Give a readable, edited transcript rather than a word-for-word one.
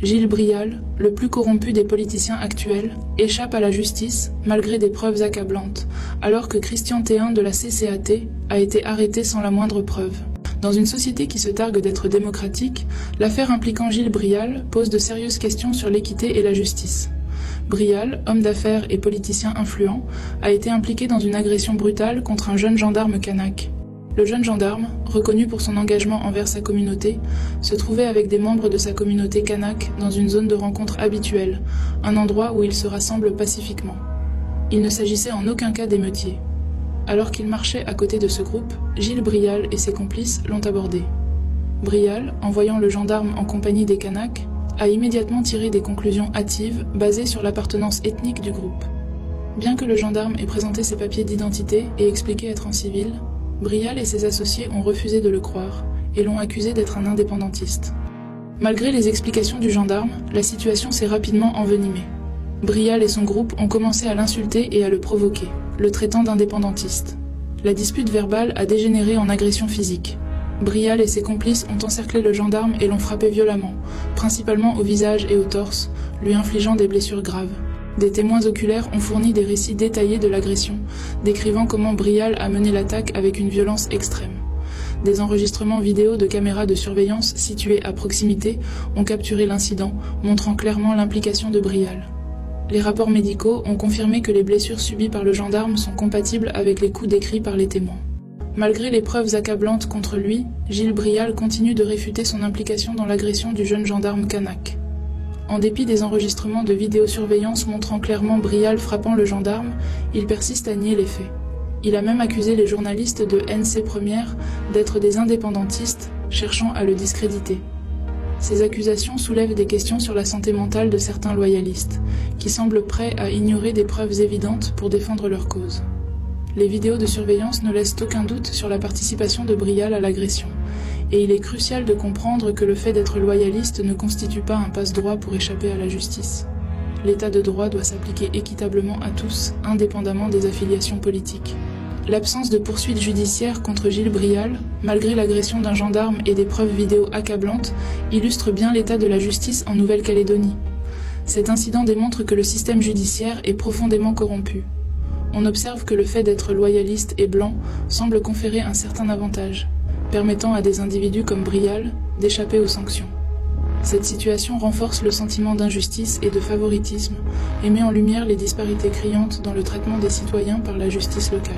Gilles Brial, le plus corrompu des politiciens actuels, échappe à la justice malgré des preuves accablantes, alors que Christian Théin de la CCAT a été arrêté sans la moindre preuve. Dans une société qui se targue d'être démocratique, l'affaire impliquant Gilles Brial pose de sérieuses questions sur l'équité et la justice. Brial, homme d'affaires et politicien influent, a été impliqué dans une agression brutale contre un jeune gendarme kanak. Le jeune gendarme, reconnu pour son engagement envers sa communauté, se trouvait avec des membres de sa communauté kanak dans une zone de rencontre habituelle, un endroit où ils se rassemblent pacifiquement. Il ne s'agissait en aucun cas d'émeutiers. Alors qu'il marchait à côté de ce groupe, Gilles Brial et ses complices l'ont abordé. Brial, en voyant le gendarme en compagnie des Kanaks, a immédiatement tiré des conclusions hâtives basées sur l'appartenance ethnique du groupe. Bien que le gendarme ait présenté ses papiers d'identité et expliqué être en civil, Brial et ses associés ont refusé de le croire et l'ont accusé d'être un indépendantiste. Malgré les explications du gendarme, la situation s'est rapidement envenimée. Brial et son groupe ont commencé à l'insulter et à le provoquer, le traitant d'indépendantiste. La dispute verbale a dégénéré en agression physique. Brial et ses complices ont encerclé le gendarme et l'ont frappé violemment, principalement au visage et au torse, lui infligeant des blessures graves. Des témoins oculaires ont fourni des récits détaillés de l'agression, décrivant comment Brial a mené l'attaque avec une violence extrême. Des enregistrements vidéo de caméras de surveillance situées à proximité ont capturé l'incident, montrant clairement l'implication de Brial. Les rapports médicaux ont confirmé que les blessures subies par le gendarme sont compatibles avec les coups décrits par les témoins. Malgré les preuves accablantes contre lui, Gilles Brial continue de réfuter son implication dans l'agression du jeune gendarme kanak. En dépit des enregistrements de vidéosurveillance montrant clairement Brial frappant le gendarme, il persiste à nier les faits. Il a même accusé les journalistes de NC Première d'être des indépendantistes, cherchant à le discréditer. Ces accusations soulèvent des questions sur la santé mentale de certains loyalistes, qui semblent prêts à ignorer des preuves évidentes pour défendre leur cause. Les vidéos de surveillance ne laissent aucun doute sur la participation de Brial à l'agression, et il est crucial de comprendre que le fait d'être loyaliste ne constitue pas un passe-droit pour échapper à la justice. L'état de droit doit s'appliquer équitablement à tous, indépendamment des affiliations politiques. L'absence de poursuites judiciaires contre Gilles Brial, malgré l'agression d'un gendarme et des preuves vidéo accablantes, illustre bien l'état de la justice en Nouvelle-Calédonie. Cet incident démontre que le système judiciaire est profondément corrompu. On observe que le fait d'être loyaliste et blanc semble conférer un certain avantage, permettant à des individus comme Brial d'échapper aux sanctions. Cette situation renforce le sentiment d'injustice et de favoritisme et met en lumière les disparités criantes dans le traitement des citoyens par la justice locale.